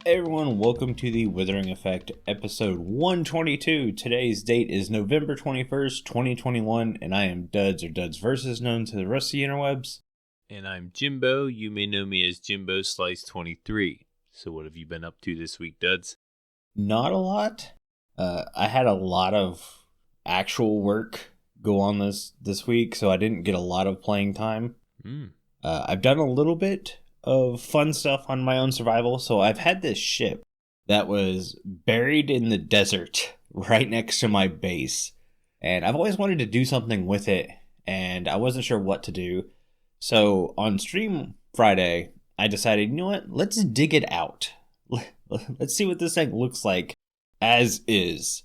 Hey everyone, welcome to the Withering Effect, episode 122. Today's date is November 21st, 2021, and I am Duds or Duds Versus, known to the rest of the interwebs. And I'm Jimbo. You may know me as Jimbo Slice 23. So what have you been up to this week, Duds? Not a lot. I had a lot of actual work go on this week, so I didn't get a lot of playing time. I've done a little bit of fun stuff on my own survival. So I've had this ship that was buried in the desert right next to my base. And I've always wanted to do something with it, and I wasn't sure what to do. So on stream Friday, I decided, you know what, let's dig it out. Let's see what this thing looks like as is.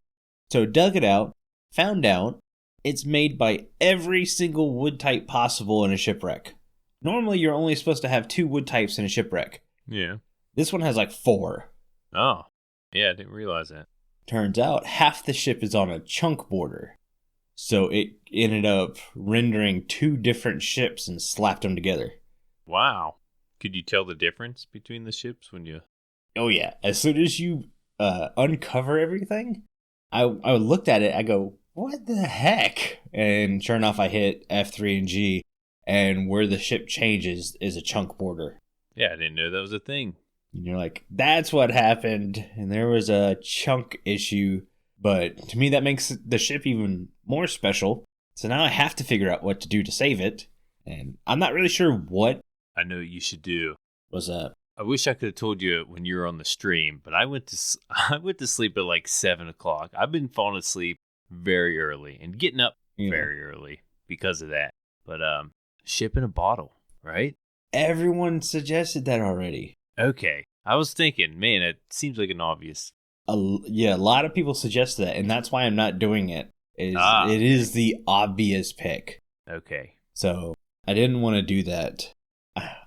So dug it out, found out it's made by every single wood type possible in a shipwreck. Normally, you're only supposed to have 2 wood types in a shipwreck. Yeah. This one has like 4. Oh. Yeah, I didn't realize that. Turns out half the ship is on a chunk border. So it ended up rendering 2 different ships and slapped them together. Wow. Could you tell the difference between the ships when you... Oh yeah. As soon as you uncover everything, I looked at it, I go, what the heck? And sure enough, I hit F3 and G. And where the ship changes is a chunk border. Yeah, I didn't know that was a thing. And you're like, that's what happened. And there was a chunk issue. But to me, that makes the ship even more special. So now I have to figure out what to do to save it. And I'm not really sure what. I know what you should do. What's that? I wish I could have told you when you were on the stream, but I went to sleep at like 7 o'clock. I've been falling asleep very early and getting up very early because of that. But ship in a bottle, right? Everyone suggested that already. Okay. I was thinking, man, it seems like an obvious. Yeah, a lot of people suggested that, and that's why I'm not doing it. It is the obvious pick. Okay. So I didn't want to do that.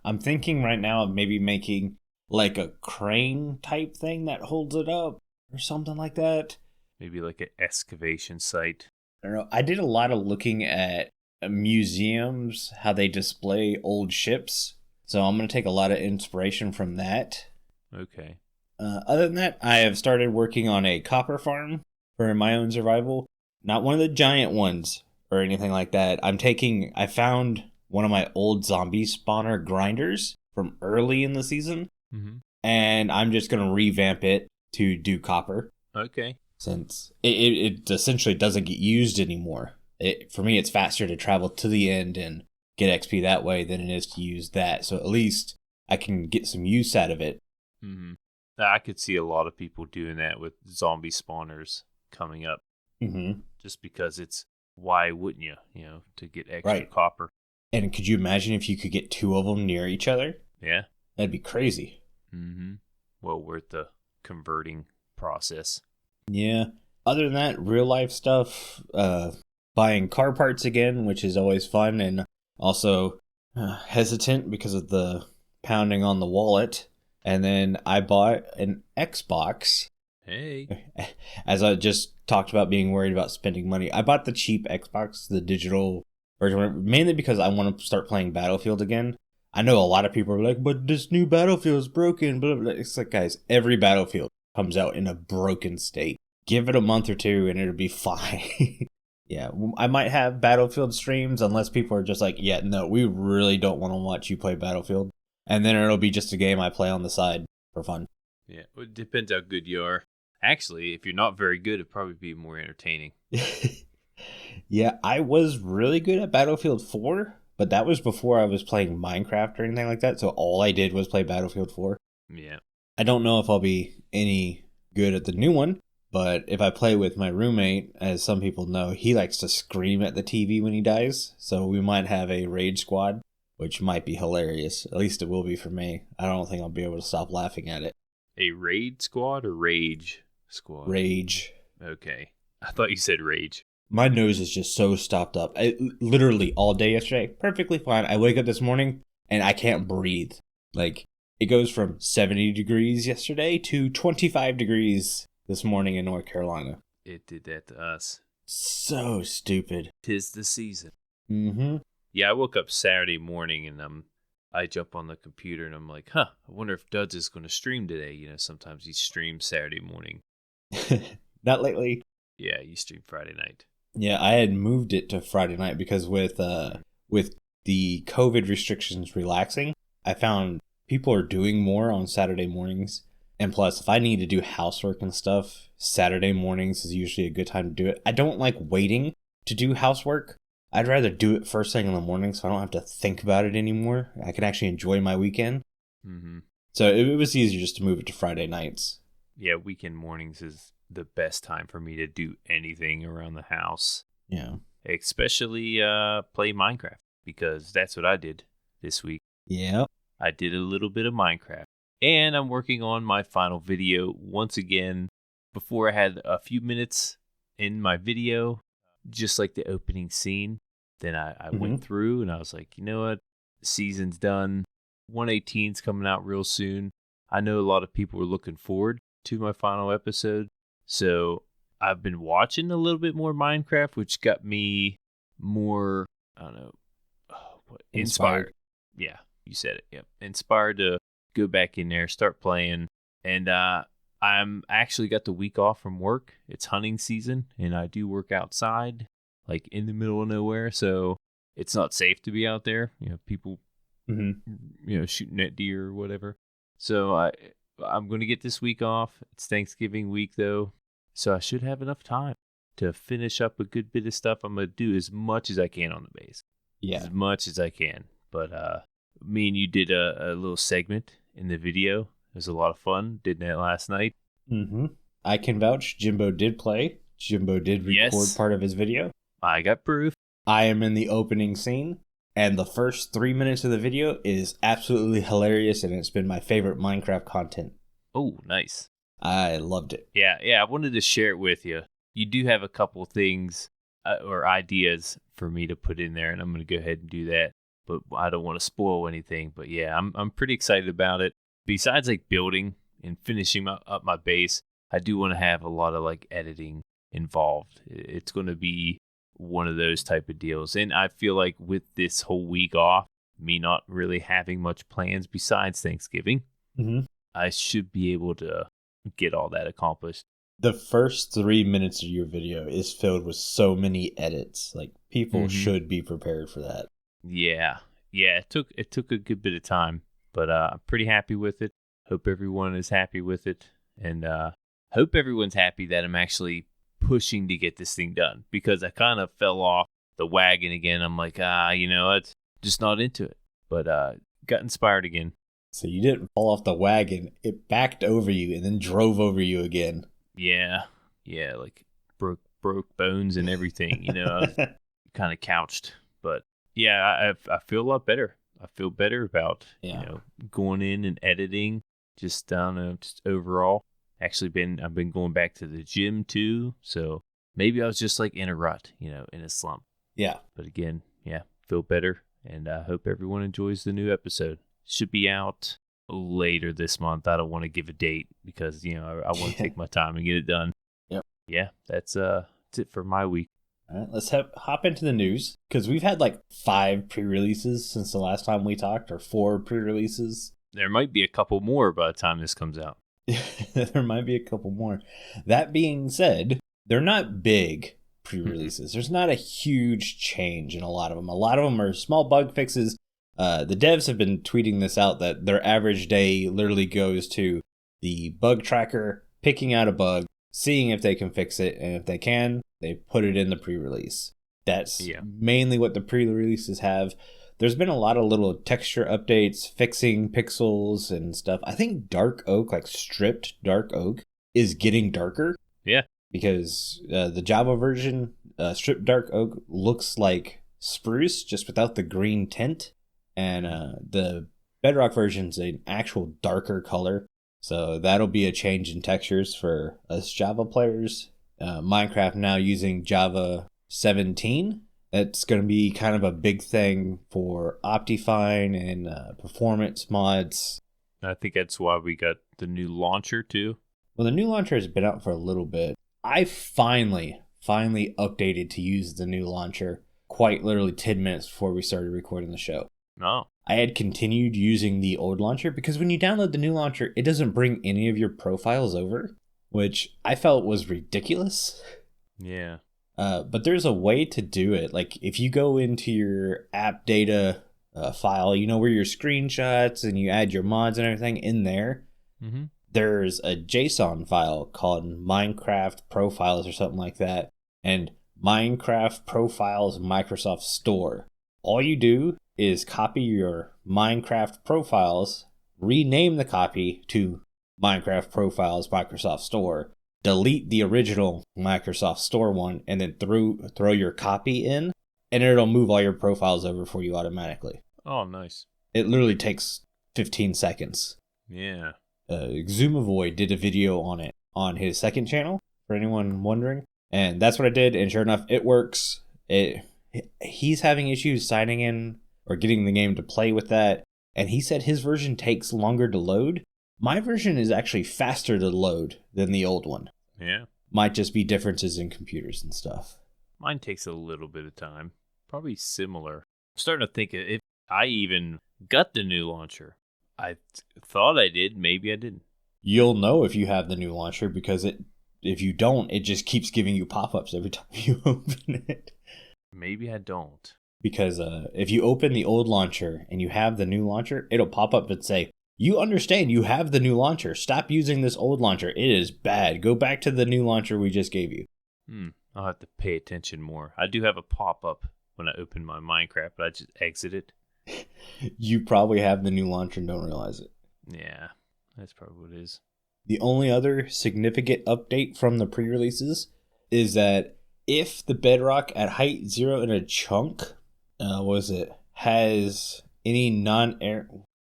I'm thinking right now of maybe making like a crane type thing that holds it up or something like that. Maybe like an excavation site. I don't know. I did a lot of looking at museums, how they display old ships. So I'm going to take a lot of inspiration from that. Okay. Other than that, I have started working on a copper farm for my own survival. Not one of the giant ones or anything like that. I found one of my old zombie spawner grinders from early in the season. Mm-hmm. And I'm just going to revamp it to do copper. Okay. Since it essentially doesn't get used anymore. For me, it's faster to travel to the end and get XP that way than it is to use that. So at least I can get some use out of it. Mm-hmm. I could see a lot of people doing that with zombie spawners coming up. Mm-hmm. Just because it's, why wouldn't you, to get extra copper. And could you imagine if you could get 2 of them near each other? Yeah. That'd be crazy. Mm-hmm. Well worth the converting process. Yeah. Other than that, real life stuff, buying car parts again, which is always fun, and also hesitant because of the pounding on the wallet. And then I bought an Xbox. Hey. As I just talked about being worried about spending money, I bought the cheap Xbox, the digital version, mainly because I want to start playing Battlefield again. I know a lot of people are like, but this new Battlefield is broken, blah, blah, blah. It's like, guys, every Battlefield comes out in a broken state. Give it a month or 2 and it'll be fine. Yeah, I might have Battlefield streams unless people are just like, yeah, no, we really don't want to watch you play Battlefield. And then it'll be just a game I play on the side for fun. Yeah, it depends how good you are. Actually, if you're not very good, it'd probably be more entertaining. Yeah, I was really good at Battlefield 4, but that was before I was playing Minecraft or anything like that. So all I did was play Battlefield 4. Yeah. I don't know if I'll be any good at the new one. But if I play with my roommate, as some people know, he likes to scream at the TV when he dies. So we might have a rage squad, which might be hilarious. At least it will be for me. I don't think I'll be able to stop laughing at it. A raid squad or rage squad? Rage. Okay. I thought you said rage. My nose is just so stopped up. Literally all day yesterday, perfectly fine. I wake up this morning and I can't breathe. Like, it goes from 70 degrees yesterday to 25 degrees this morning in North Carolina. It did that to us. So stupid. 'Tis the season. Mm-hmm. Yeah, I woke up Saturday morning and I jump on the computer and I'm like, I wonder if Duds is going to stream today. Sometimes he streams Saturday morning. Not lately. Yeah, you stream Friday night. Yeah, I had moved it to Friday night because with the COVID restrictions relaxing, I found people are doing more on Saturday mornings. And plus, if I need to do housework and stuff, Saturday mornings is usually a good time to do it. I don't like waiting to do housework. I'd rather do it first thing in the morning so I don't have to think about it anymore. I can actually enjoy my weekend. Mm-hmm. So it was easier just to move it to Friday nights. Yeah, weekend mornings is the best time for me to do anything around the house. Yeah. Especially play Minecraft, because that's what I did this week. Yeah. I did a little bit of Minecraft. And I'm working on my final video once again. Before I had a few minutes in my video, just like the opening scene. Then I went through and I was like, you know what? The season's done. 118's coming out real soon. I know a lot of people are looking forward to my final episode. So I've been watching a little bit more Minecraft, which got me more, I don't know, inspired. Yeah, you said it. Yep. Inspired to go back in there, start playing. And I'm actually got the week off from work. It's hunting season, and I do work outside, like in the middle of nowhere. So it's not safe to be out there. People, shooting at deer or whatever. So I'm going to get this week off. It's Thanksgiving week, though. So I should have enough time to finish up a good bit of stuff. I'm going to do as much as I can on the base. Yeah. As much as I can. But me and you did a little segment in the video. It was a lot of fun. Did that last night. Mm-hmm. I can vouch. Jimbo did play. Jimbo did record part of his video. I got proof. I am in the opening scene. And the first 3 minutes of the video is absolutely hilarious. And it's been my favorite Minecraft content. Oh, nice. I loved it. Yeah. I wanted to share it with you. You do have a couple things or ideas for me to put in there. And I'm going to go ahead and do that. But I don't want to spoil anything. But yeah, I'm pretty excited about it. Besides like building and finishing up my base, I do want to have a lot of like editing involved. It's going to be one of those type of deals. And I feel like with this whole week off, me not really having much plans besides Thanksgiving, I should be able to get all that accomplished. The first 3 minutes of your video is filled with so many edits. Like people should be prepared for that. Yeah. It took a good bit of time. But I'm pretty happy with it. Hope everyone is happy with it. And hope everyone's happy that I'm actually pushing to get this thing done. Because I kind of fell off the wagon again. I'm like, it's just not into it. But got inspired again. So you didn't fall off the wagon. It backed over you and then drove over you again. Yeah, like broke bones and everything. Kind of couched. But yeah, I feel a lot better. I feel better about going in and editing. Just overall. Actually, I've been going back to the gym too. So maybe I was just like in a rut, in a slump. Yeah. But again, feel better, and I hope everyone enjoys the new episode. Should be out later this month. I don't want to give a date because I want to take my time and get it done. Yep. Yeah, that's it for my week. All right, let's hop into the news, because we've had like 5 pre-releases since the last time we talked, or 4 pre-releases. There might be a couple more by the time this comes out. There might be a couple more. That being said, they're not big pre-releases. There's not a huge change in a lot of them. A lot of them are small bug fixes. The devs have been tweeting this out, that their average day literally goes to the bug tracker, picking out a bug, seeing if they can fix it, and if they can, they put it in the pre-release. That's mainly what the pre-releases have. There's been a lot of little texture updates, fixing pixels and stuff. I think dark oak, like stripped dark oak, is getting darker. Yeah. Because the Java version, stripped dark oak, looks like spruce, just without the green tint. And the Bedrock version's an actual darker color. So that'll be a change in textures for us Java players. Minecraft now using Java 17. That's going to be kind of a big thing for Optifine and performance mods. I think that's why we got the new launcher too. Well, the new launcher has been out for a little bit. I finally updated to use the new launcher quite literally 10 minutes before we started recording the show. Oh. I had continued using the old launcher because when you download the new launcher, it doesn't bring any of your profiles over, which I felt was ridiculous. Yeah. But there's a way to do it. Like if you go into your app data file, you know, where your screenshots and you add your mods and everything in there, there's a JSON file called Minecraft Profiles or something like that. And Minecraft Profiles Microsoft Store. All you do is copy your Minecraft Profiles, rename the copy to Minecraft Profiles Microsoft Store, delete the original Microsoft Store one, and then throw your copy in, and it'll move all your profiles over for you automatically. Oh, nice. It literally takes 15 seconds. Yeah. Zoomavoid did a video on it on his second channel, for anyone wondering. And that's what I did, and sure enough, it works. He's having issues signing in or getting the game to play with that, and he said his version takes longer to load. My version is actually faster to load than the old one. Yeah. Might just be differences in computers and stuff. Mine takes a little bit of time. Probably similar. I'm starting to think if I even got the new launcher. I thought I did. Maybe I didn't. You'll know if you have the new launcher because if you don't, it just keeps giving you pop-ups every time you open it. Maybe I don't. Because if you open the old launcher and you have the new launcher, it'll pop up and say, you understand you have the new launcher. Stop using this old launcher. It is bad. Go back to the new launcher we just gave you. I'll have to pay attention more. I do have a pop-up when I open my Minecraft, but I just exit it. You probably have the new launcher and don't realize it. Yeah, that's probably what it is. The only other significant update from the pre-releases is that if the Bedrock at height 0 in a chunk, has any non-air...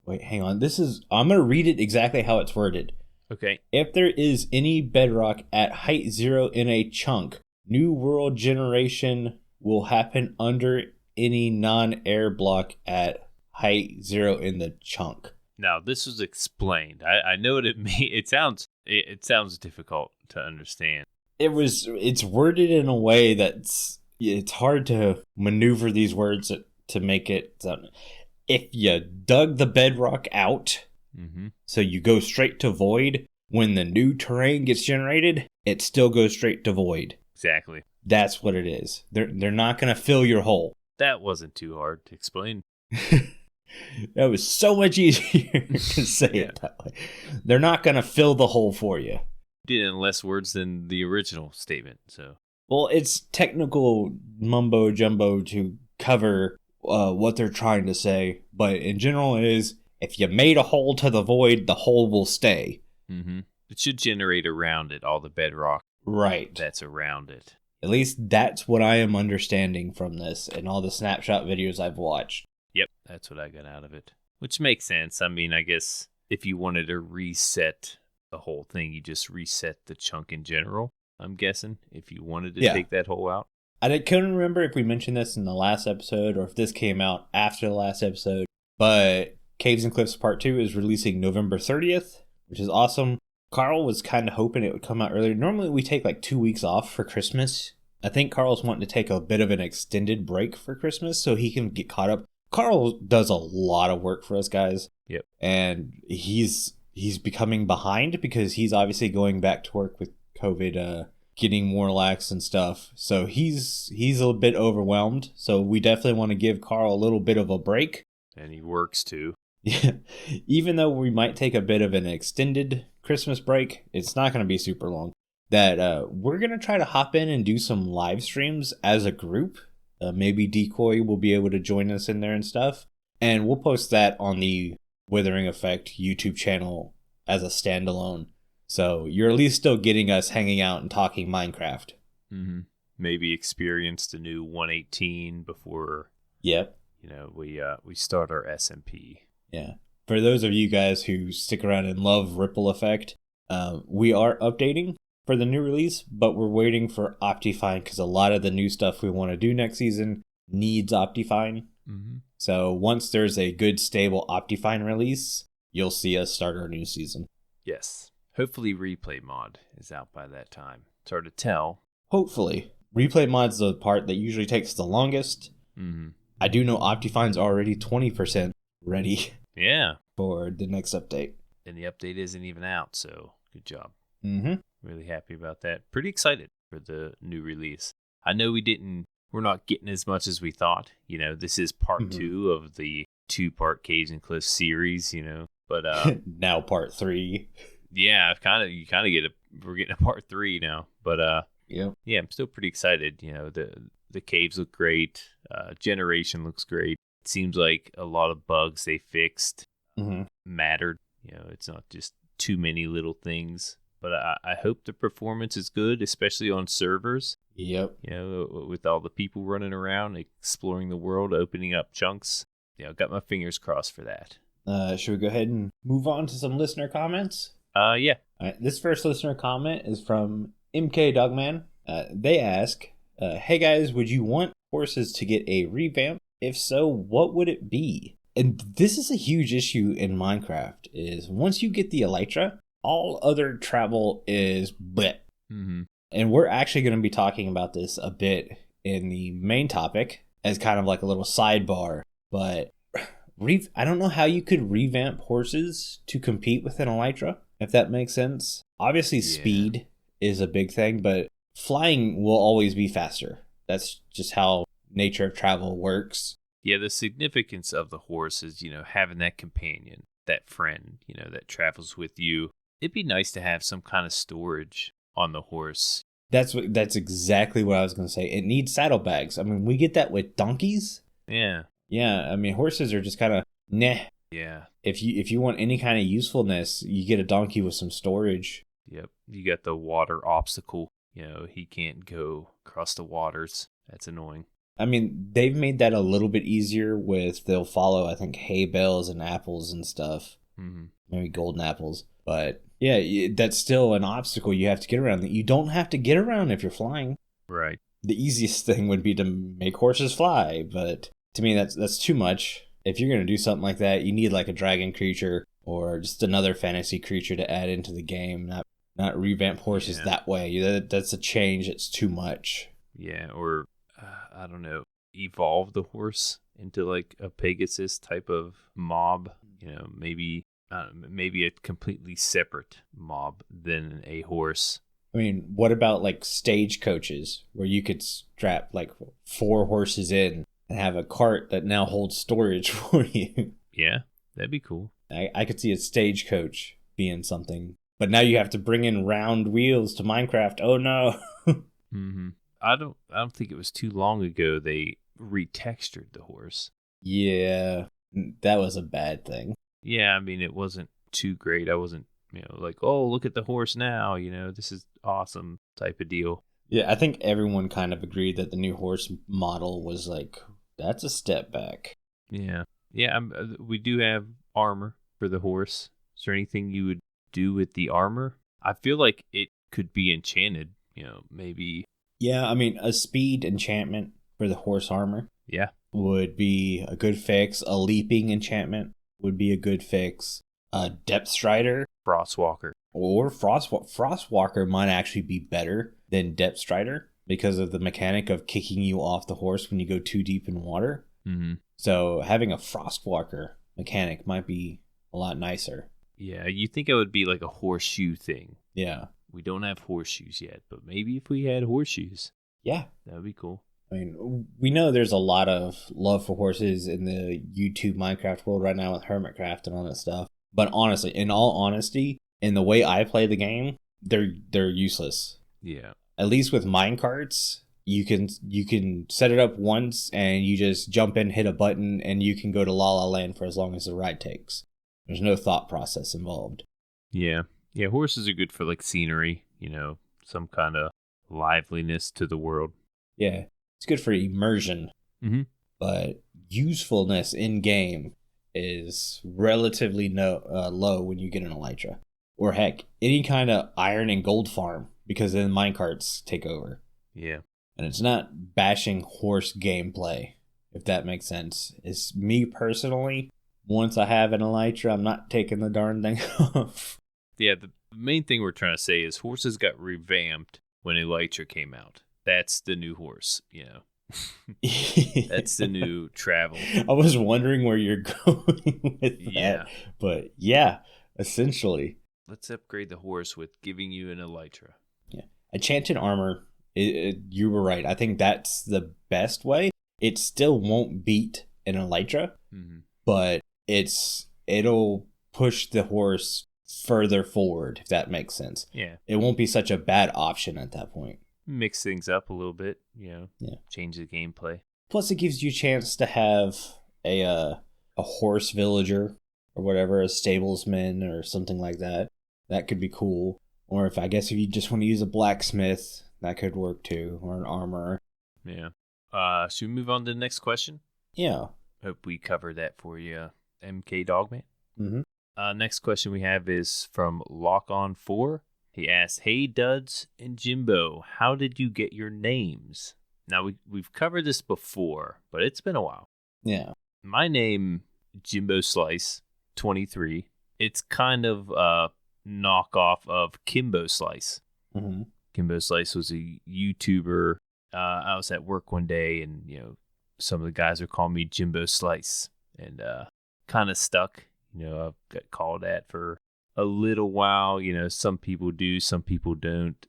Wait, hang on. I'm going to read it exactly how it's worded. Okay. If there is any Bedrock at height 0 in a chunk, new world generation will happen under any non-air block at height 0 in the chunk. Now, this was explained. I know what it means. It sounds difficult to understand. It's worded in a way that's it's hard to maneuver these words to make it sound. If you dug the bedrock out, so you go straight to void, when the new terrain gets generated, it still goes straight to void. Exactly. That's what it is. They're not going to fill your hole. That wasn't too hard to explain. That was so much easier to say it that way. They're not going to fill the hole for you. Did it in less words than the original statement, so. Well, it's technical mumbo jumbo to cover what they're trying to say, but in general it is, if you made a hole to the void, the hole will stay. It should generate around it all the bedrock. Right. That's around it. At least that's what I am understanding from this and all the snapshot videos I've watched. Yep, that's what I got out of it. Which makes sense. I mean, I guess if you wanted to reset the whole thing, you just reset the chunk in general, I'm guessing, if you wanted to take that hole out. I couldn't remember if we mentioned this in the last episode or if this came out after the last episode, but Caves and Cliffs Part 2 is releasing November 30th, which is awesome. Carl was kind of hoping it would come out earlier. Normally we take like 2 weeks off for Christmas. I think Carl's wanting to take a bit of an extended break for Christmas so he can get caught up. Carl does a lot of work for us guys. Yep. And he's becoming behind because he's obviously going back to work with COVID, getting more lax and stuff. So he's a bit overwhelmed. So we definitely want to give Carl a little bit of a break. And he works too. Yeah. Even though we might take a bit of an extended Christmas break, it's not going to be super long. That we're going to try to hop in and do some live streams as a group. Maybe Decoy will be able to join us in there and stuff. And we'll post that on the Withering Effect YouTube channel as a standalone. So you're at least still getting us hanging out and talking Minecraft. Maybe experience the new 118 before. Yep. We start our SMP. Yeah. For those of you guys who stick around and love Ripple Effect, we are updating for the new release, but we're waiting for Optifine because a lot of the new stuff we want to do next season needs Optifine. So once there's a good, stable Optifine release, you'll see us start our new season. Yes. Hopefully Replay Mod is out by that time. It's hard to tell. Hopefully. Replay Mod's the part that usually takes the longest. I do know Optifine's already 20%. ready Yeah. for the next update. And the update isn't even out, so good job. Mm-hmm. Really happy about that. Pretty excited for the new release. I know we're not getting as much as we thought. This is part 2 of the 2-part Caves and Cliffs series, but now part 3. Yeah, we're getting a part 3 now, but yeah, I'm still pretty excited. The caves look great. Generation looks great. It seems like a lot of bugs they fixed mattered. It's not just too many little things. But I hope the performance is good, especially on servers. Yep. With all the people running around, exploring the world, opening up chunks. I've got my fingers crossed for that. Should we go ahead and move on to some listener comments? Yeah. All right, this first listener comment is from mkdogman. They ask, hey guys, would you want horses to get a revamp? If so, what would it be? And this is a huge issue in Minecraft, is once you get the elytra, all other travel is bleh. Mm-hmm. And we're actually going to be talking about this a bit in the main topic as kind of like a little sidebar. But I don't know how you could revamp horses to compete with an elytra, if that makes sense. Obviously, speed is a big thing, but flying will always be faster. That's just how nature of travel works. Yeah, the significance of the horse is, having that companion, that friend, that travels with you. It'd be nice to have some kind of storage on the horse. That's exactly what I was going to say. It needs saddlebags. I mean, we get that with donkeys. Yeah. Yeah, I mean, horses are just kind of nah. Yeah. If you want any kind of usefulness, you get a donkey with some storage. Yep. You got the water obstacle. He can't go across the waters. That's annoying. I mean, they've made that a little bit easier with they'll follow, I think, hay bales and apples and stuff. Mm-hmm. Maybe golden apples. But yeah, that's still an obstacle you have to get around that you don't have to get around if you're flying. Right. The easiest thing would be to make horses fly, but to me that's too much. If you're going to do something like that, you need like a dragon creature or just another fantasy creature to add into the game, not revamp horses that way. That's a change. It's too much. Yeah, or I don't know, evolve the horse into like a Pegasus type of mob. Maybe a completely separate mob than a horse. I mean, what about like stagecoaches where you could strap like 4 horses in and have a cart that now holds storage for you? Yeah, that'd be cool. I could see a stagecoach being something. But now you have to bring in round wheels to Minecraft. Oh no. Mm-hmm. I don't think it was too long ago they retextured the horse. Yeah, that was a bad thing. Yeah, I mean, it wasn't too great. I wasn't, like, oh, look at the horse now, this is awesome type of deal. Yeah, I think everyone kind of agreed that the new horse model was like, that's a step back. Yeah. Yeah, we do have armor for the horse. Is there anything you would do with the armor? I feel like it could be enchanted, maybe. Yeah, I mean, a speed enchantment for the horse armor. Yeah. Would be a good fix. A leaping enchantment would be a good fix. A depth strider. Frostwalker. Or Frostwalker might actually be better than depth strider because of the mechanic of kicking you off the horse when you go too deep in water. Mm-hmm. So having a Frostwalker mechanic might be a lot nicer. Yeah, you think it would be like a horseshoe thing. Yeah. We don't have horseshoes yet, but maybe if we had horseshoes. Yeah. That would be cool. I mean, we know there's a lot of love for horses in the YouTube Minecraft world right now with Hermitcraft and all that stuff. But honestly, in all honesty, in the way I play the game, they're useless. Yeah. At least with minecarts, you can set it up once and you just jump in, hit a button, and you can go to La La Land for as long as the ride takes. There's no thought process involved. Yeah. Yeah, horses are good for like scenery, some kind of liveliness to the world. Yeah. It's good for immersion, but usefulness in game is relatively low when you get an elytra. Or heck, any kind of iron and gold farm, because then minecarts take over. Yeah. And it's not bashing horse gameplay, if that makes sense. It's me personally, once I have an elytra, I'm not taking the darn thing off. Yeah, the main thing we're trying to say is horses got revamped when elytra came out. That's the new horse, That's the new travel. I was wondering where you're going with Yeah. that. But yeah, essentially. Let's upgrade the horse with giving you an elytra. Yeah. Enchanted armor, you were right. I think that's the best way. It still won't beat an elytra, but it'll push the horse further forward, if that makes sense. Yeah. It won't be such a bad option at that point. Mix things up a little bit, Yeah. Change the gameplay. Plus, it gives you a chance to have a horse villager or whatever, a stablesman or something like that. That could be cool. Or if you just want to use a blacksmith, that could work too, or an armorer. Yeah. Should we move on to the next question? Yeah. Hope we covered that for you, mkdogman. Mm-hmm. Next question we have is from LockOn4. He asks, "Hey Duds and Jimbo, how did you get your names?" Now we've covered this before, but it's been a while. Yeah. My name, Jimbo Slice 23. It's kind of a knockoff of Kimbo Slice. Mm-hmm. Kimbo Slice was a YouTuber. I was at work one day, and some of the guys were calling me Jimbo Slice, and kind of stuck. I've got called that for a little while. Some people do, some people don't.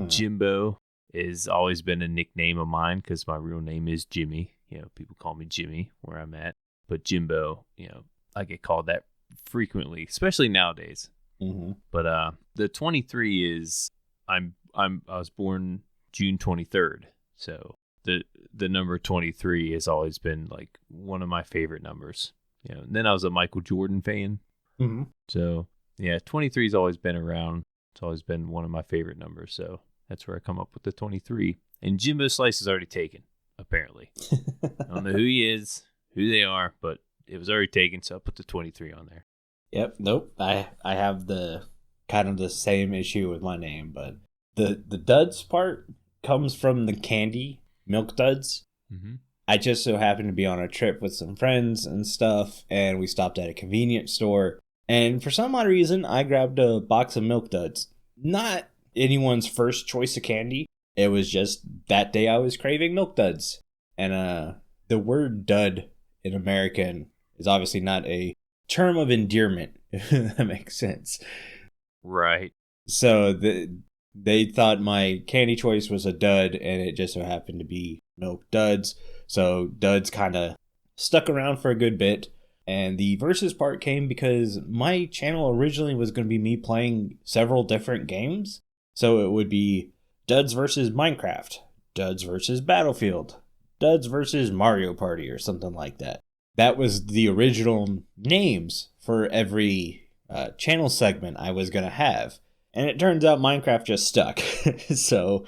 Jimbo has always been a nickname of mine because my real name is Jimmy. People call me Jimmy where I'm at, but Jimbo, I get called that frequently, especially nowadays. Mm-hmm. But the 23 is I was born June 23rd, so the number 23 has always been like one of my favorite numbers. And then I was a Michael Jordan fan. Mm-hmm. So, 23 has always been around. It's always been one of my favorite numbers. So that's where I come up with the 23. And Jimbo Slice is already taken, apparently. I don't know who he is, who they are, but it was already taken. So I put the 23 on there. Yep. Nope. I have the kind of the same issue with my name, but the Duds part comes from the candy Milk Duds. Mm-hmm. I just so happened to be on a trip with some friends and stuff, and we stopped at a convenience store. And for some odd reason, I grabbed a box of Milk Duds. Not anyone's first choice of candy. It was just that day I was craving Milk Duds. And the word dud in American is obviously not a term of endearment, if that makes sense. Right. So they thought my candy choice was a dud, and it just so happened to be Milk Duds. So Duds kind of stuck around for a good bit. And the versus part came because my channel originally was going to be me playing several different games. So it would be Duds versus Minecraft, Duds versus Battlefield, Duds versus Mario Party, or something like that. That was the original names for every channel segment I was going to have. And it turns out Minecraft just stuck. So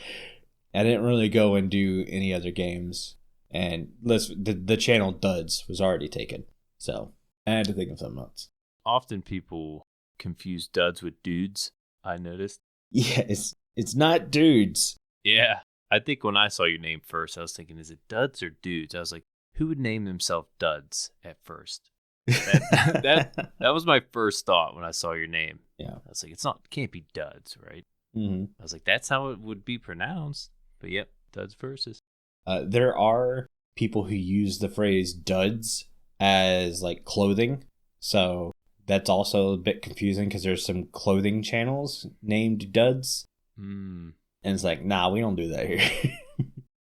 I didn't really go and do any other games. And the channel Duds was already taken. So I had to think of something else. Often people confuse duds with dudes, I noticed. Yeah, it's not dudes. Yeah. I think when I saw your name first, I was thinking, is it duds or dudes? I was like, who would name themselves Duds at first? That was my first thought when I saw your name. Yeah. I was like, it can't be Duds, right? Mm-hmm. I was like, that's how it would be pronounced. But yep, Duds versus. There are people who use the phrase duds as like clothing. So that's also a bit confusing because there's some clothing channels named Duds. And it's like, nah, we don't do that here.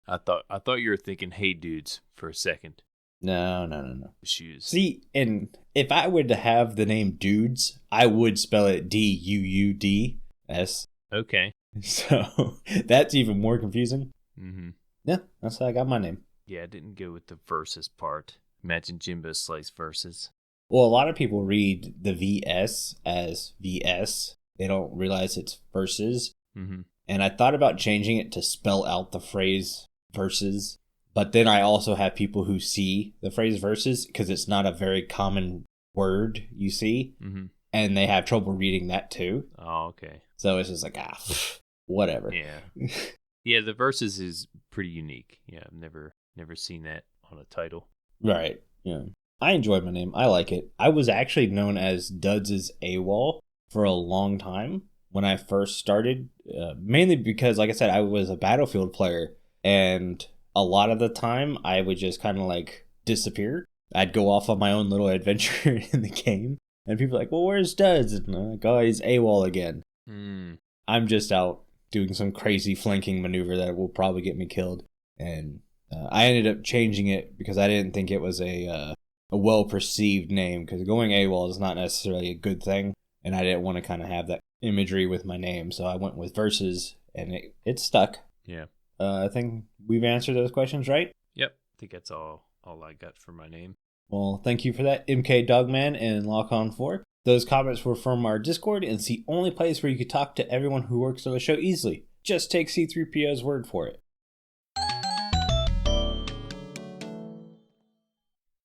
I thought you were thinking, hey dudes, for a second. No. Shoes. See, and if I were to have the name Dudes, I would spell it Duuds. Okay. So that's even more confusing. Mm-hmm. Yeah, that's how I got my name. Yeah, I didn't go with the versus part. Imagine Jimbo Slice versus. Well, a lot of people read the VS as VS. They don't realize it's versus. Mm-hmm. And I thought about changing it to spell out the phrase versus. But then I also have people who see the phrase versus because it's not a very common word you see. Mm-hmm. And they have trouble reading that too. Oh, okay. So it's just like, whatever. Yeah. Yeah, the versus is pretty unique. Yeah, I've never seen that on a title. Right. Yeah. I enjoy my name. I like it. I was actually known as Duds' AWOL for a long time when I first started, mainly because, like I said, I was a Battlefield player, and a lot of the time I would just kind of like disappear. I'd go off on my own little adventure in the game. And people are like, well, where's Duds? And I'm like, oh, he's AWOL again. I'm just out doing some crazy flanking maneuver that will probably get me killed. And I ended up changing it because I didn't think it was a well-perceived name. Because going AWOL is not necessarily a good thing. And I didn't want to kind of have that imagery with my name. So I went with Versus, and it stuck. Yeah. I think we've answered those questions, right? Yep. I think that's all I got for my name. Well, thank you for that, mkdogman and Lock-On4. Those comments were from our Discord, and it's the only place where you can talk to everyone who works on the show easily. Just take C3PO's word for it.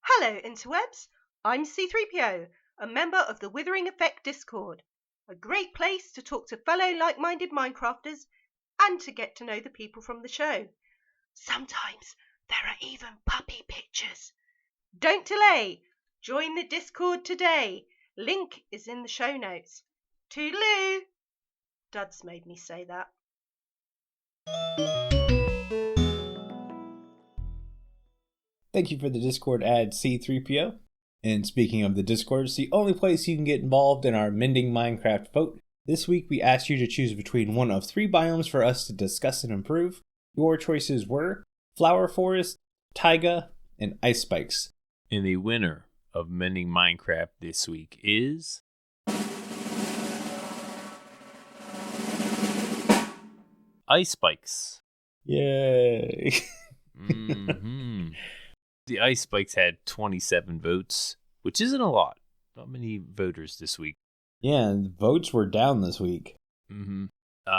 Hello, interwebs. I'm C3PO, a member of the Withering Effect Discord. A great place to talk to fellow like-minded Minecrafters and to get to know the people from the show. Sometimes there are even puppy pictures. Don't delay. Join the Discord today. Link is in the show notes. Toodaloo. Duds made me say that. Thank you for the Discord ad, C3PO. And speaking of the Discord, it's the only place you can get involved in our Mending Minecraft vote. This week we asked you to choose between one of 3 biomes for us to discuss and improve. Your choices were Flower Forest, Taiga, and Ice Spikes. And the winner of Mending Minecraft this week is... Ice Spikes. Yay! Mm-hmm. The Ice Spikes had 27 votes, which isn't a lot. Not many voters this week. Yeah, the votes were down this week. Mm-hmm.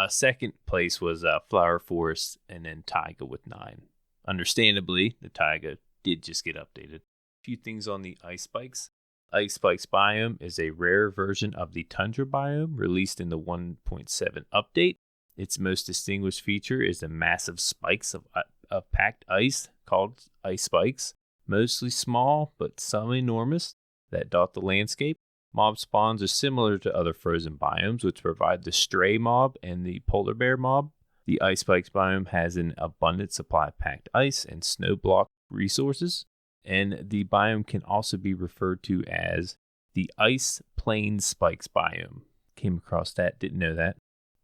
Second place was Flower Forest, and then Taiga with 9. Understandably, the Taiga did just get updated. Few things on the Ice Spikes. Ice Spikes biome is a rare version of the Tundra biome released in the 1.7 update. Its most distinguished feature is the massive spikes of packed ice called Ice Spikes, mostly small but some enormous, that dot the landscape. Mob spawns are similar to other frozen biomes, which provide the stray mob and the polar bear mob. The Ice Spikes biome has an abundant supply of packed ice and snow block resources. And the biome can also be referred to as the Ice Plain Spikes biome. Came across that, didn't know that.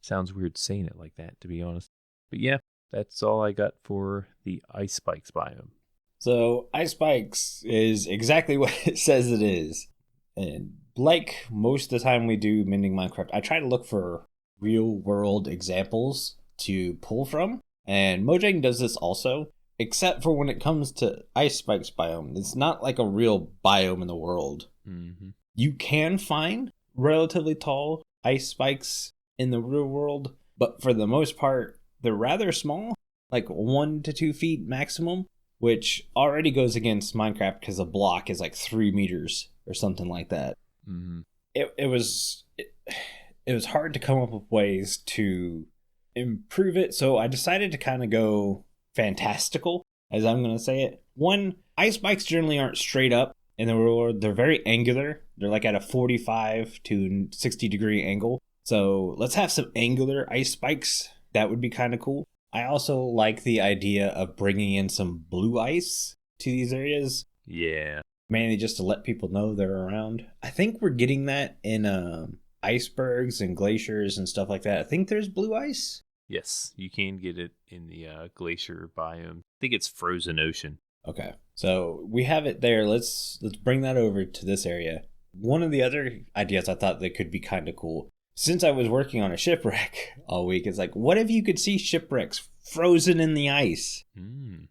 Sounds weird saying it like that, to be honest. But yeah, that's all I got for the Ice Spikes biome. So, Ice Spikes is exactly what it says it is. And like most of the time we do Mending Minecraft, I try to look for real-world examples to pull from. And Mojang does this also. Except for when it comes to Ice Spikes biome. It's not like a real biome in the world. Mm-hmm. You can find relatively tall ice spikes in the real world, but for the most part, they're rather small, like 1 to 2 feet maximum, which already goes against Minecraft because a block is like 3 meters or something like that. Mm-hmm. It was hard to come up with ways to improve it, so I decided to kind of go fantastical, as I'm going to say it. One, ice spikes generally aren't straight up in the real world. They're very angular. They're like at a 45 to 60 degree angle. So let's have some angular ice spikes. That would be kind of cool. I also like the idea of bringing in some blue ice to these areas. Yeah. Mainly just to let people know they're around. I think we're getting that in icebergs and glaciers and stuff like that. I think there's blue ice. Yes, you can get it in the glacier biome. I think it's frozen ocean. Okay, so we have it there. Let's bring that over to this area. One of the other ideas I thought that could be kind of cool, since I was working on a shipwreck all week, is like, what if you could see shipwrecks frozen in the ice?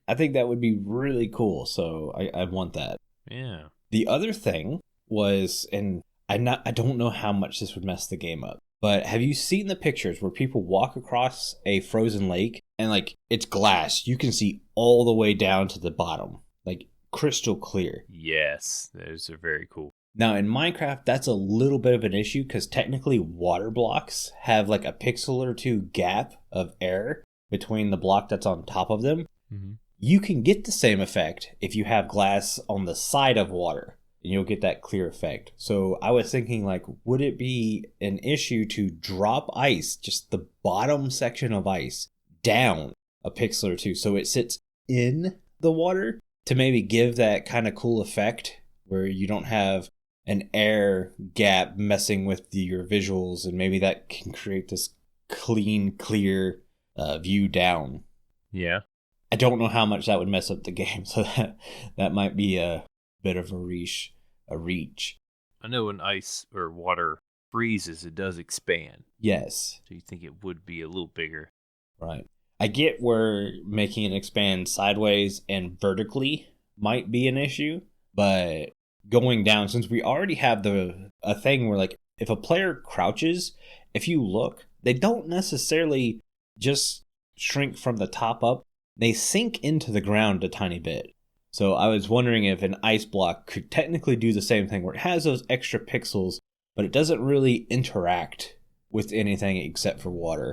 I think that would be really cool, so I want that. Yeah. The other thing was, and I don't know how much this would mess the game up, but have you seen the pictures where people walk across a frozen lake and like it's glass? You can see all the way down to the bottom, like crystal clear. Yes, those are very cool. Now in Minecraft, that's a little bit of an issue because technically water blocks have like a pixel or 2 gap of air between the block that's on top of them. Mm-hmm. You can get the same effect if you have glass on the side of water. And you'll get that clear effect. So I was thinking, like, would it be an issue to drop ice, just the bottom section of ice, down a pixel or 2 so it sits in the water to maybe give that kind of cool effect where you don't have an air gap messing with your visuals, and maybe that can create this clean, clear view down. Yeah. I don't know how much that would mess up the game, so that might be a bit of a reach. I know when ice or water freezes, it does expand. Yes. So you think it would be a little bigger. Right. I get where making it expand sideways and vertically might be an issue, but going down, since we already have a thing where, like, if a player crouches, if you look, they don't necessarily just shrink from the top up. They sink into the ground a tiny bit. So I was wondering if an ice block could technically do the same thing, where it has those extra pixels, but it doesn't really interact with anything except for water.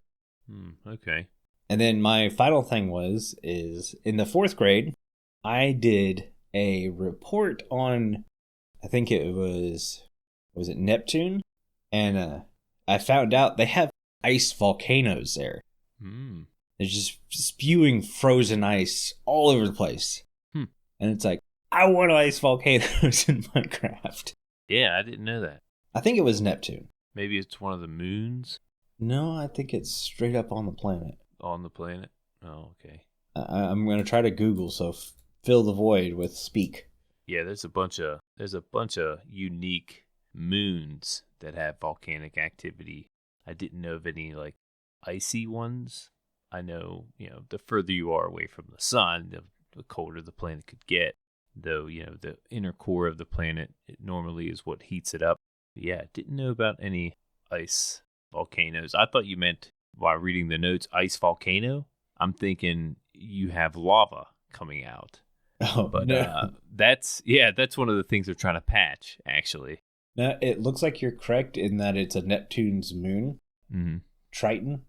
Okay. And then my final thing is in the 4th grade, I did a report on, I think it was it Neptune? And I found out they have ice volcanoes there. They're just spewing frozen ice all over the place. And it's like, I want ice volcanoes in Minecraft. Yeah, I didn't know that. I think it was Neptune. Maybe it's one of the moons? No, I think it's straight up on the planet. On the planet? Oh, okay. I'm going to try to Google, so fill the void with speak. Yeah, there's a bunch of unique moons that have volcanic activity. I didn't know of any, like, icy ones. I know, the further you are away from the sun, the colder the planet could get. Though, the inner core of the planet, it normally is what heats it up. But yeah, didn't know about any ice volcanoes. I thought you meant, while reading the notes, ice volcano. I'm thinking you have lava coming out. Oh, but no. that's one of the things they're trying to patch, actually. No, it looks like you're correct in that it's a Neptune's moon. Mm-hmm. Triton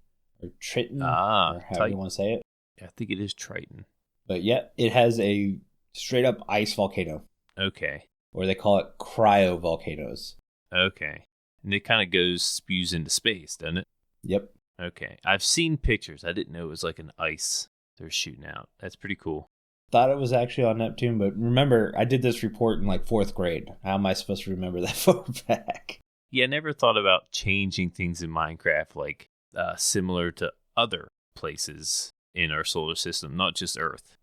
or Triton, or however you want to say it. I think it is Triton. But yeah, it has a straight up ice volcano. Okay. Or they call it cryovolcanoes. Okay. And it kind of spews into space, doesn't it? Yep. Okay. I've seen pictures. I didn't know it was like an ice they're shooting out. That's pretty cool. Thought it was actually on Neptune, but remember, I did this report in like 4th grade. How am I supposed to remember that far back? Yeah, I never thought about changing things in Minecraft, like similar to other places in our solar system, not just Earth,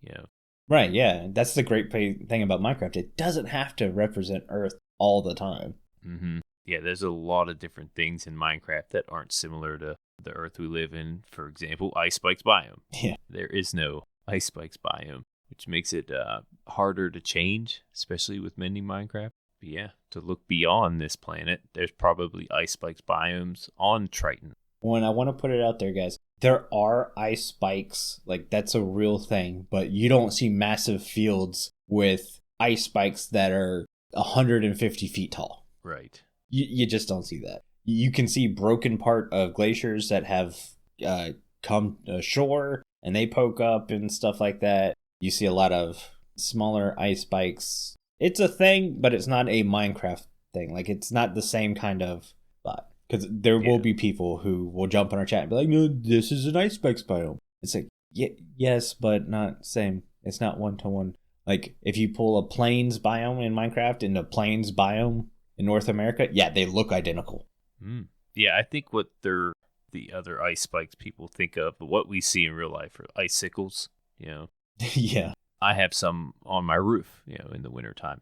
Right, yeah. That's the great thing about Minecraft. It doesn't have to represent Earth all the time. Mm-hmm. Yeah, there's a lot of different things in Minecraft that aren't similar to the Earth we live in. For example, Ice Spikes biome. Yeah. There is no Ice Spikes biome, which makes it harder to change, especially with mending Minecraft. But yeah, to look beyond this planet, there's probably Ice Spikes biomes on Triton. When I want to put it out there, guys, there are ice spikes, like that's a real thing, but you don't see massive fields with ice spikes that are 150 feet tall. Right. You just don't see that. You can see broken part of glaciers that have come ashore and they poke up and stuff like that. You see a lot of smaller ice spikes. It's a thing, but it's not a Minecraft thing. Like, it's not the same kind of spot. Because there will be people who will jump on our chat and be like, no, this is an ice spikes biome. It's like, yes, but not same. It's not one-to-one. Like, if you pull a plains biome in Minecraft and a plains biome in North America, yeah, they look identical. Yeah, I think what the other ice spikes people think of, what we see in real life are icicles, Yeah. I have some on my roof, in the wintertime.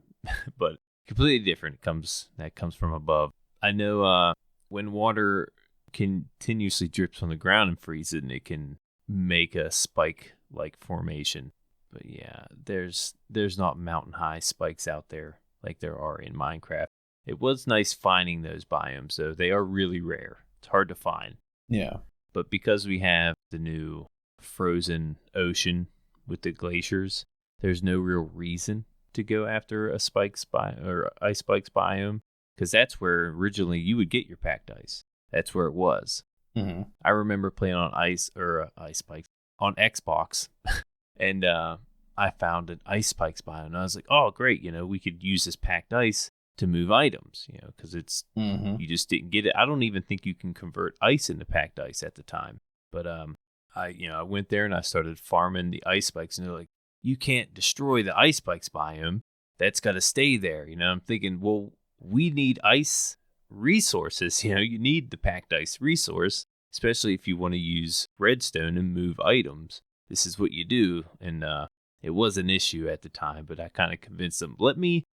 But completely different. That comes from above. I know when water continuously drips on the ground and freezes, it can make a spike-like formation. But yeah, there's not mountain-high spikes out there like there are in Minecraft. It was nice finding those biomes, though. They are really rare. It's hard to find. Yeah. But because we have the new frozen ocean with the glaciers, there's no real reason to go after a ice spikes biome, because that's where originally you would get your packed ice. That's where it was. Mm-hmm. I remember playing on ice spikes on Xbox, and I found an ice spikes biome, and I was like, oh great, we could use this packed ice to move items, because it's you just didn't get it. I don't even think you can convert ice into packed ice at the time. But I went there and I started farming the ice spikes, and they're like, you can't destroy the ice spikes biome. That's got to stay there. I'm thinking, well, we need ice resources. You need the packed ice resource, especially if you want to use redstone and move items. This is what you do. And it was an issue at the time, but I kind of convinced them, let me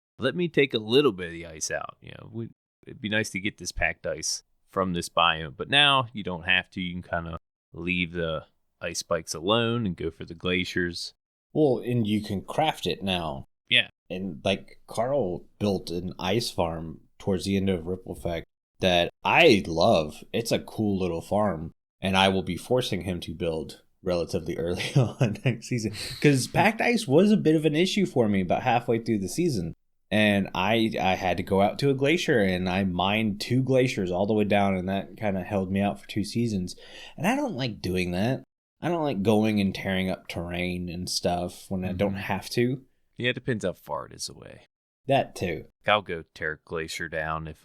take a little bit of the ice out. It'd be nice to get this packed ice from this biome. But now you don't have to. You can kind of leave the ice spikes alone and go for the glaciers. Well, and you can craft it now. Yeah. And like Carl built an ice farm towards the end of Ripple Effect that I love. It's a cool little farm. And I will be forcing him to build relatively early on next season. Because packed ice was a bit of an issue for me about halfway through the season. And I had to go out to a glacier, and I mined 2 glaciers all the way down, and that kind of held me out for 2 seasons. And I don't like doing that. I don't like going and tearing up terrain and stuff when I don't have to. Yeah, it depends how far it is away. That too. I'll go tear a glacier down if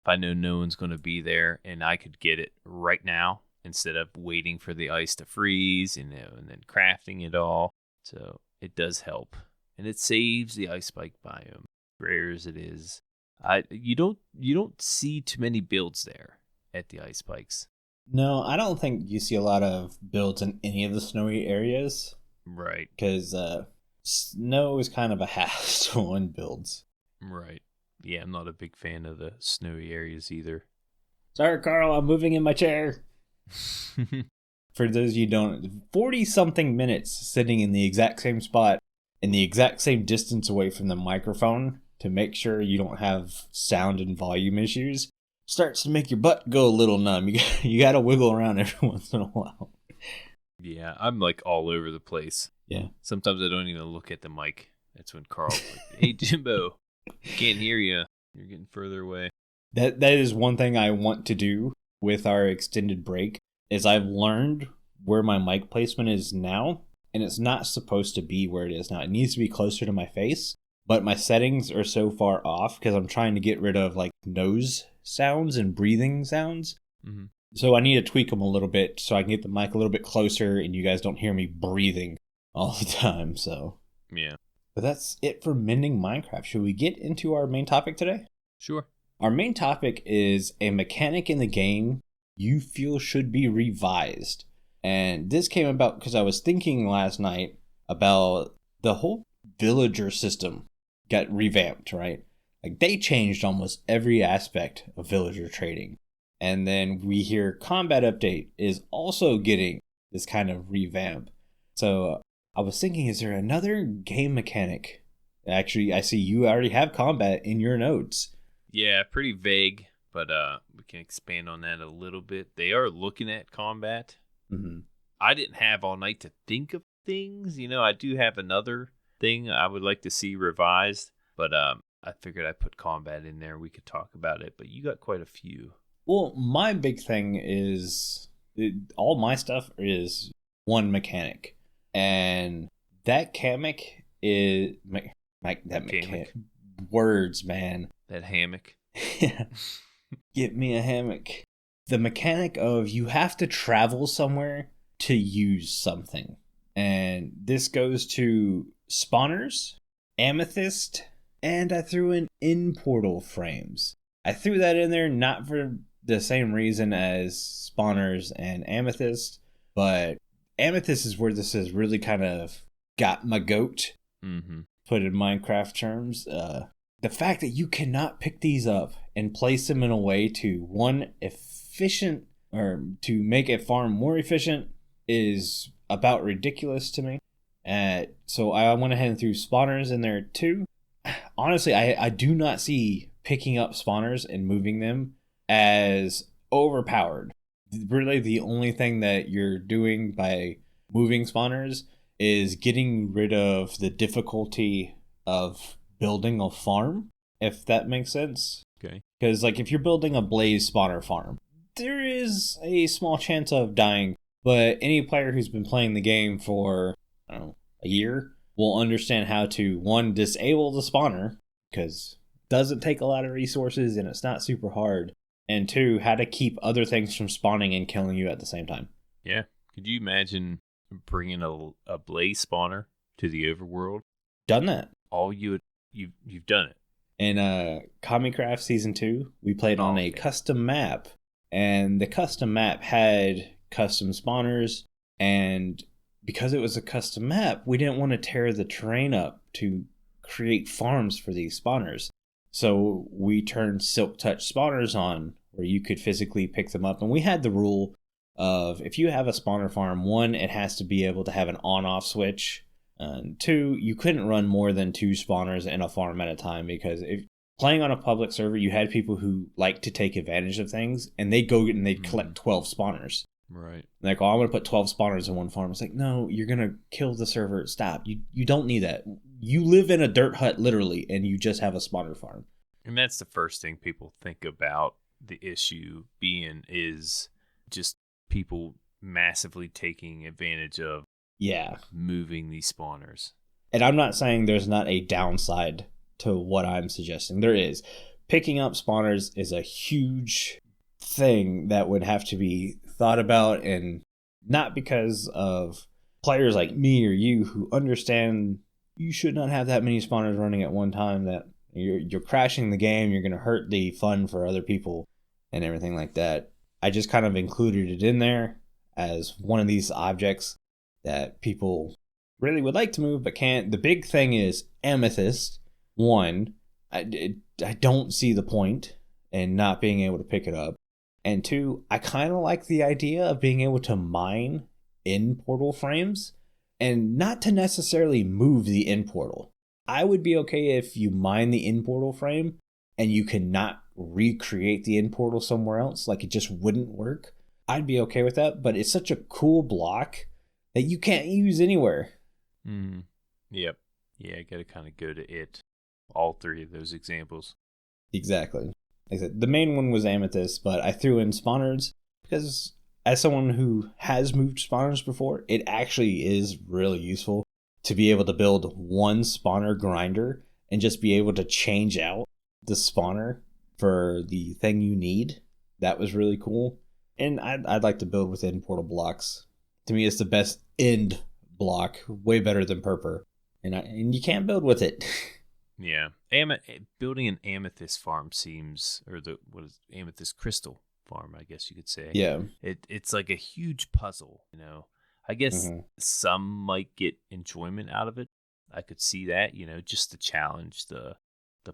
I know no one's going to be there, and I could get it right now instead of waiting for the ice to freeze, and then crafting it all. So it does help, and it saves the ice spike biome. Rare as it is, you don't see too many builds there at the ice spikes. No, I don't think you see a lot of builds in any of the snowy areas. Right. Because snow is kind of a hassle in builds. Right. Yeah, I'm not a big fan of the snowy areas either. Sorry, Carl, I'm moving in my chair. For those of you who don't, 40-something minutes sitting in the exact same spot, in the exact same distance away from the microphone to make sure you don't have sound and volume issues starts to make your butt go a little numb. You got to wiggle around every once in a while. Yeah, I'm like all over the place. Yeah. Sometimes I don't even look at the mic. That's when Carl's like, hey, Jimbo, I can't hear you. You're getting further away. That is one thing I want to do with our extended break is I've learned where my mic placement is now, and it's not supposed to be where it is now. It needs to be closer to my face, but my settings are so far off because I'm trying to get rid of like nose sounds and breathing sounds. Mm-hmm. So I need to tweak them a little bit so I can get the mic a little bit closer and you guys don't hear me breathing all the time. So yeah. But that's it for Mending Minecraft. Should we get into our main topic today? Sure. Our main topic is a mechanic in the game you feel should be revised. And this came about because I was thinking last night about the whole villager system got revamped, right? Like they changed almost every aspect of villager trading. And then we hear Combat Update is also getting this kind of revamp. So I was thinking, is there another game mechanic? Actually, I see you already have combat in your notes. Yeah, pretty vague, but we can expand on that a little bit. They are looking at combat. Mm-hmm. I didn't have all night to think of things. I do have another thing I would like to see revised, but I figured I'd put combat in there. We could talk about it, but you got quite a few. Well, my big thing is all my stuff is one mechanic, and that mechanic is that mechanic. Words, man. That hammock. Yeah. Get me a hammock. The mechanic of you have to travel somewhere to use something. And this goes to spawners, amethyst, and I threw in portal frames. I threw that in there not for the same reason as spawners and amethyst, but amethyst is where this has really kind of got my goat. Mm-hmm. Put in Minecraft terms. The fact that you cannot pick these up and place them in a way to efficient or to make a farm more efficient is about ridiculous to me. So I went ahead and threw spawners in there too. Honestly, I do not see picking up spawners and moving them as overpowered. Really, the only thing that you're doing by moving spawners is getting rid of the difficulty of building a farm, if that makes sense. Okay. Because like if you're building a blaze spawner farm, there is a small chance of dying, but any player who's been playing the game for a year will understand how to, one, disable the spawner, because it doesn't take a lot of resources and it's not super hard, and two, how to keep other things from spawning and killing you at the same time. Yeah. Could you imagine bringing a blaze spawner to the overworld. Done that. You've done it. In Comicraft Season 2, we played on a custom map, and the custom map had custom spawners, and because it was a custom map, we didn't want to tear the terrain up to create farms for these spawners. So we turned Silk Touch spawners on, where you could physically pick them up, and we had the rule of if you have a spawner farm, 1, it has to be able to have an on-off switch, and 2, you couldn't run more than 2 spawners in a farm at a time, because if playing on a public server, you had people who like to take advantage of things, and they'd go and they'd collect 12 spawners. Right. Like, oh, I'm going to put 12 spawners in one farm. It's like, no, you're going to kill the server. Stop. You don't need that. You live in a dirt hut, literally, and you just have a spawner farm. And that's the first thing people think about the issue being is just people massively taking advantage of moving these spawners. And I'm not saying there's not a downside to what I'm suggesting. There is. Picking up spawners is a huge thing that would have to be thought about, and not because of players like me or you who understand you should not have that many spawners running at one time, that you're crashing the game, you're going to hurt the fun for other people and everything like that. I just kind of included it in there as one of these objects that people really would like to move but can't. The big thing is amethyst. 1, I don't see the point in not being able to pick it up. And 2, I kind of like the idea of being able to mine in portal frames and not to necessarily move the in portal. I would be okay if you mine the in portal frame and you cannot recreate the in portal somewhere else, like it just wouldn't work. I'd be okay with that, but it's such a cool block that you can't use anywhere. Yep. Yeah, I got to kind of go to it. All 3 of those examples. Exactly. Like I said, the main one was amethyst, but I threw in spawners because as someone who has moved spawners before, it actually is really useful to be able to build one spawner grinder and just be able to change out the spawner for the thing you need. That was really cool. And I'd like to build within portal blocks. To me, it's the best end block, way better than purple. And you can't build with it. Yeah. Building an amethyst farm seems, or amethyst crystal farm, I guess you could say. Yeah. It's like a huge puzzle, you know. I guess some might get enjoyment out of it. I could see that, you know, just the challenge, the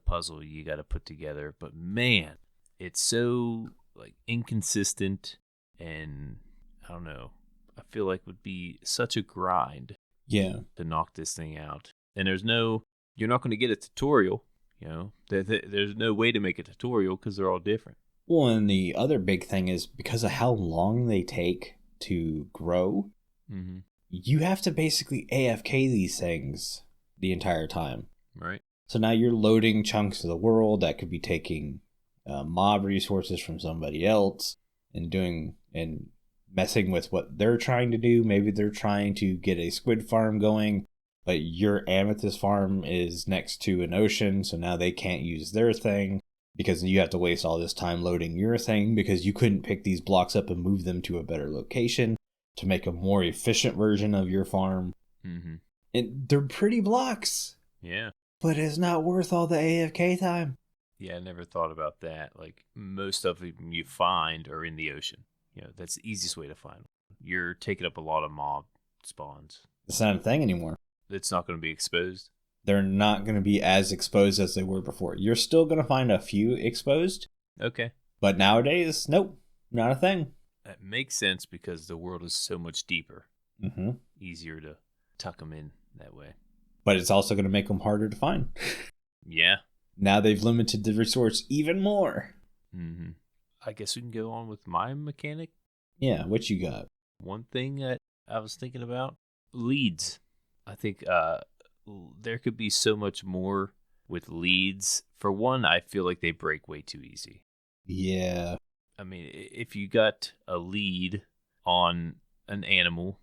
puzzle you got to put together. But man, it's so like inconsistent, and I don't know. I feel like it would be such a grind. Yeah. To knock this thing out. And you're not going to get a tutorial, you know. There's no way to make a tutorial because they're all different. Well, and the other big thing is because of how long they take to grow, you have to basically AFK these things the entire time. Right. So now you're loading chunks of the world that could be taking mob resources from somebody else and messing with what they're trying to do. Maybe they're trying to get a squid farm going, but your amethyst farm is next to an ocean, so now they can't use their thing because you have to waste all this time loading your thing because you couldn't pick these blocks up and move them to a better location to make a more efficient version of your farm. And they're pretty blocks. Yeah. But it's not worth all the AFK time. Yeah, I never thought about that. Like, most of them you find are in the ocean. You know, that's the easiest way to find them. You're taking up a lot of mob spawns. It's not a thing anymore. It's not going to be exposed. They're not going to be as exposed as they were before. You're still going to find a few exposed. Okay. But nowadays, nope, not a thing. That makes sense because the world is so much deeper. Easier to tuck them in that way. But it's also going to make them harder to find. Yeah. Now they've limited the resource even more. I guess we can go on with my mechanic. Yeah, what you got? One thing that I was thinking about, leads. I think there could be so much more with leads. For one, I feel like they break way too easy. Yeah. I mean, if you got a lead on an animal,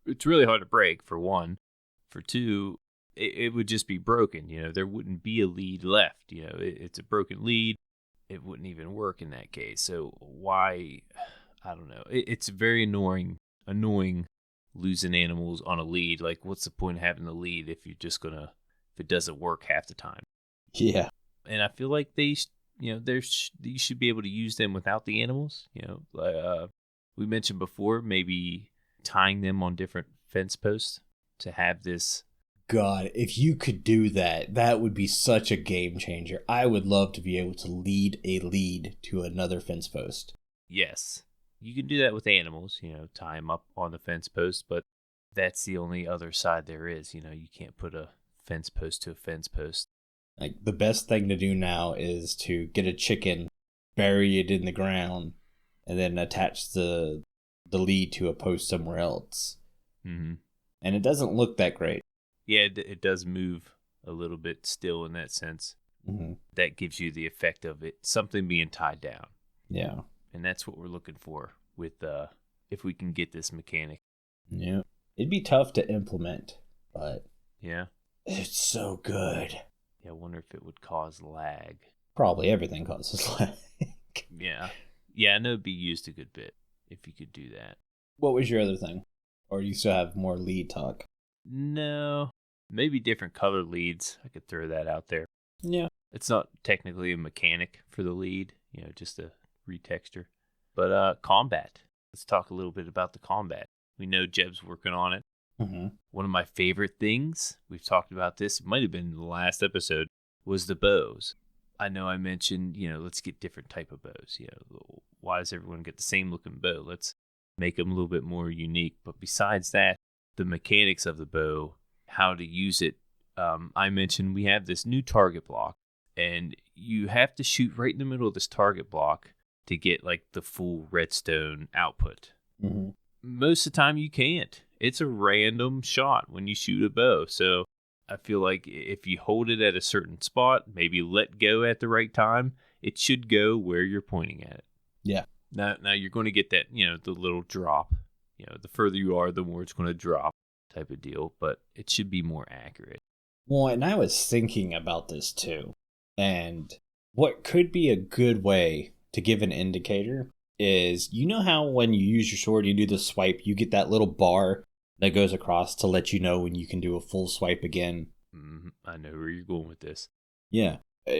it's really hard to break, for one. For two, it would just be broken. You know, there wouldn't be a lead left. You know, it's a broken lead. It wouldn't even work in that case. So why? I don't know. It's very annoying losing animals on a lead. Like, what's the point of having the lead if if it doesn't work half the time? Yeah. And I feel like you should be able to use them without the animals. We mentioned before, maybe tying them on different fence posts to have this. God, if you could do that, that would be such a game changer. I would love to be able to lead a lead to another fence post. Yes, you can do that with animals, tie them up on the fence post, but that's the only other side there is. You can't put a fence post to a fence post. Like, the best thing to do now is to get a chicken, bury it in the ground, and then attach the lead to a post somewhere else. Mm-hmm. And it doesn't look that great. Yeah, it does move a little bit still in that sense. Mm-hmm. That gives you the effect of something being tied down. Yeah. And that's what we're looking for with if we can get this mechanic. Yeah. It'd be tough to implement, but yeah, it's so good. Yeah, I wonder if it would cause lag. Probably everything causes lag. Yeah. Yeah, I know it'd be used a good bit if you could do that. What was your other thing? Or do you still have more lead talk? No. Maybe different color leads. I could throw that out there. Yeah. It's not technically a mechanic for the lead, just a retexture. But combat. Let's talk a little bit about the combat. We know Jeb's working on it. Mm-hmm. One of my favorite things, we've talked about this, it might have been in the last episode, was the bows. I know I mentioned, let's get different type of bows. Why does everyone get the same looking bow? Let's make them a little bit more unique. But besides that, the mechanics of the bow, how to use it. I mentioned we have this new target block, and you have to shoot right in the middle of this target block to get like the full redstone output. Mm-hmm. Most of the time you can't. It's a random shot when you shoot a bow. So I feel like if you hold it at a certain spot, maybe let go at the right time, it should go where you're pointing at it. Yeah. Now you're going to get that, the little drop. The further you are, the more it's going to drop type of deal, but it should be more accurate. Well, and I was thinking about this too. And what could be a good way to give an indicator is, how when you use your sword, you do the swipe, you get that little bar that goes across to let you know when you can do a full swipe again. I know where you're going with this. Yeah.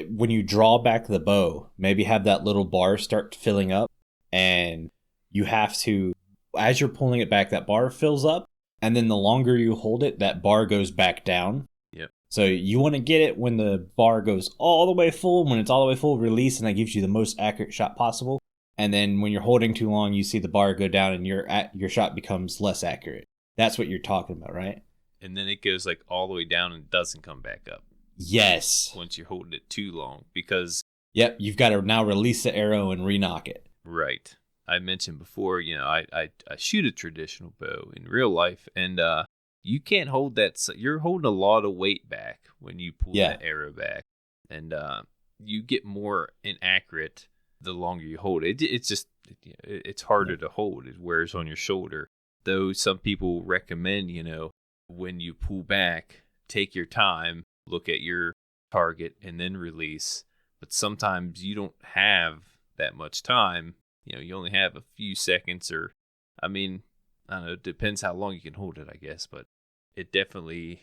When you draw back the bow, maybe have that little bar start filling up, and you have to, as you're pulling it back, that bar fills up, and then the longer you hold it, that bar goes back down. Yep. So you want to get it when the bar goes all the way full. When it's all the way full, release, and that gives you the most accurate shot possible. And then when you're holding too long, you see the bar go down and your shot becomes less accurate. That's what you're talking about, right? And then it goes like all the way down and doesn't come back up. Yes. Once you're holding it too long, because... Yep, you've got to now release the arrow and re-knock it. Right. I mentioned before, I shoot a traditional bow in real life, and you can't hold that. You're holding a lot of weight back when you pull that arrow back, and you get more inaccurate the longer you hold it. It's harder to hold. It wears on your shoulder. Though some people recommend, when you pull back, take your time, look at your target, and then release. But sometimes you don't have that much time. You only have a few seconds, or, I don't know, it depends how long you can hold it, I guess. But it's definitely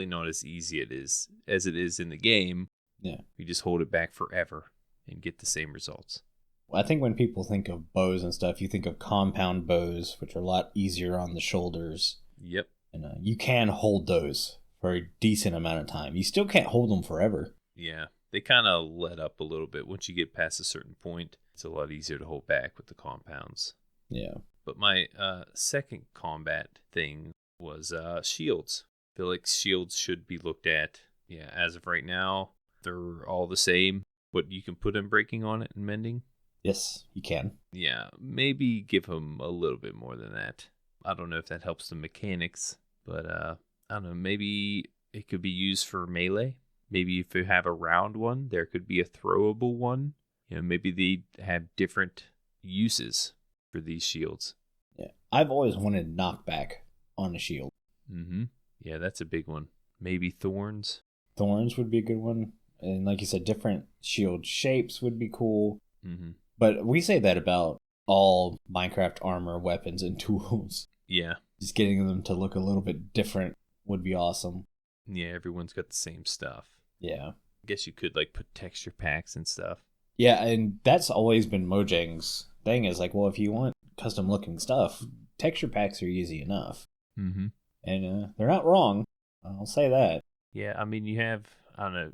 not as easy as it is in the game. Yeah. You just hold it back forever and get the same results. Well, I think when people think of bows and stuff, you think of compound bows, which are a lot easier on the shoulders. Yep. And you can hold those for a decent amount of time. You still can't hold them forever. Yeah. They kind of let up a little bit. Once you get past a certain point, it's a lot easier to hold back with the compounds. Yeah. But my second combat thing was shields. I feel like shields should be looked at. Yeah, as of right now, they're all the same. But you can put in breaking on it and mending. Yes, you can. Yeah, maybe give them a little bit more than that. I don't know if that helps the mechanics, but I don't know, maybe it could be used for melee. Maybe if you have a round one, there could be a throwable one. Maybe they have different uses for these shields. Yeah, I've always wanted knockback on a shield. Mm-hmm. Yeah, that's a big one. Maybe thorns. Thorns would be a good one. And like you said, different shield shapes would be cool. Mm-hmm. But we say that about all Minecraft armor, weapons, and tools. Yeah. Just getting them to look a little bit different would be awesome. Yeah, everyone's got the same stuff. Yeah. I guess you could like put texture packs and stuff. Yeah, and that's always been Mojang's thing is like, well, if you want custom looking stuff, texture packs are easy enough. Mm-hmm. And they're not wrong. I'll say that. Yeah, I mean, you have, I don't know,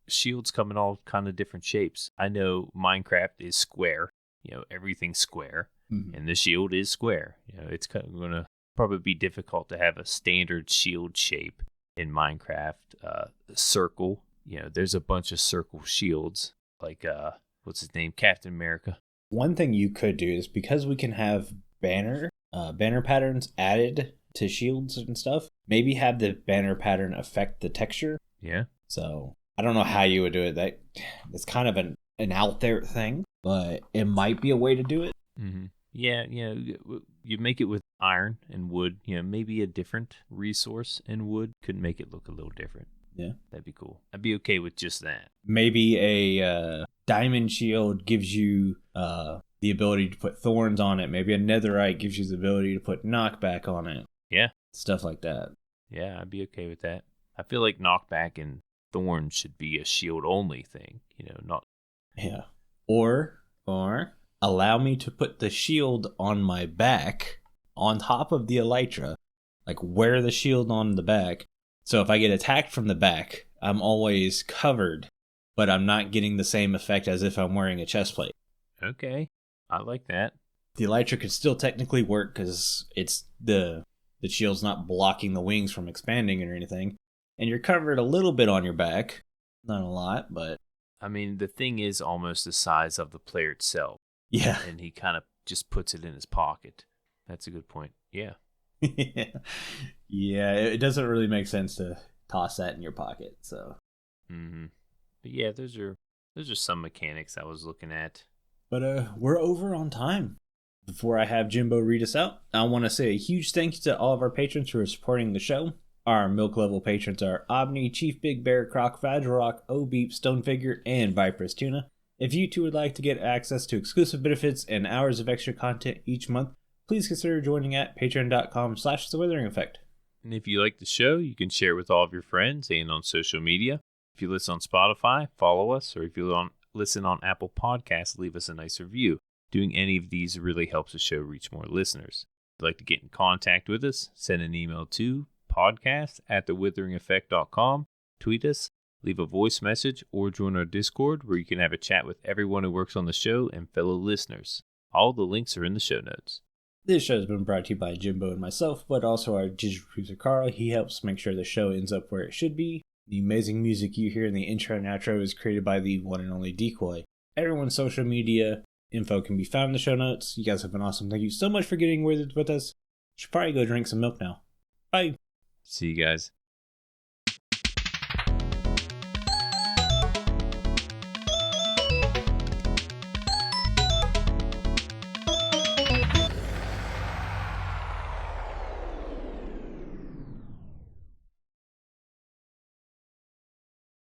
shields come in all kind of different shapes. I know Minecraft is square. Everything's square. Mm-hmm. And the shield is square. It's kind of going to probably be difficult to have a standard shield shape in Minecraft. Circle. There's a bunch of circle shields. Like, what's his name? Captain America. One thing you could do is because we can have banner patterns added to shields and stuff, maybe have the banner pattern affect the texture. Yeah. So I don't know how you would do it. It's kind of an out there thing, but it might be a way to do it. Mm-hmm. Yeah, you make it with iron and wood. Maybe a different resource in wood could make it look a little different. Yeah. That'd be cool. I'd be okay with just that. Maybe a diamond shield gives you the ability to put thorns on it. Maybe a netherite gives you the ability to put knockback on it. Yeah. Stuff like that. Yeah, I'd be okay with that. I feel like knockback and thorns should be a shield only thing, not. Yeah. Or allow me to put the shield on my back on top of the elytra. Like wear the shield on the back. So if I get attacked from the back, I'm always covered, but I'm not getting the same effect as if I'm wearing a chest plate. Okay. I like that. The elytra could still technically work because it's the shield's not blocking the wings from expanding or anything. And you're covered a little bit on your back. Not a lot, but... I mean, the thing is almost the size of the player itself. Yeah. And he kind of just puts it in his pocket. That's a good point. Yeah. Yeah, it doesn't really make sense to toss that in your pocket, so... Mm-hmm. But yeah, those are some mechanics I was looking at. But we're over on time. Before I have Jimbo read us out, I want to say a huge thank you to all of our patrons who are supporting the show. Our milk level patrons are Aubni, ChiefBigBear, Crock, FragileRock, ohbeep, StoneFigure, and viperoustuna. If you too would like to get access to exclusive benefits and hours of extra content each month, please consider joining at patreon.com/The Withering Effect. And if you like the show, you can share it with all of your friends and on social media. If you listen on Spotify, follow us, or if you listen on Apple Podcasts, leave us a nice review. Doing any of these really helps the show reach more listeners. If you'd like to get in contact with us, send an email to podcast@thewitheringeffect.com, tweet us, leave a voice message, or join our Discord where you can have a chat with everyone who works on the show and fellow listeners. All the links are in the show notes. This show has been brought to you by Jimbo and myself, but also our digital producer Carl. He helps make sure the show ends up where it should be. The amazing music you hear in the intro and outro is created by the one and only Decoy. Everyone's social media info can be found in the show notes. You guys have been awesome. Thank you so much for getting with us. Should probably go drink some milk now. Bye. See you guys.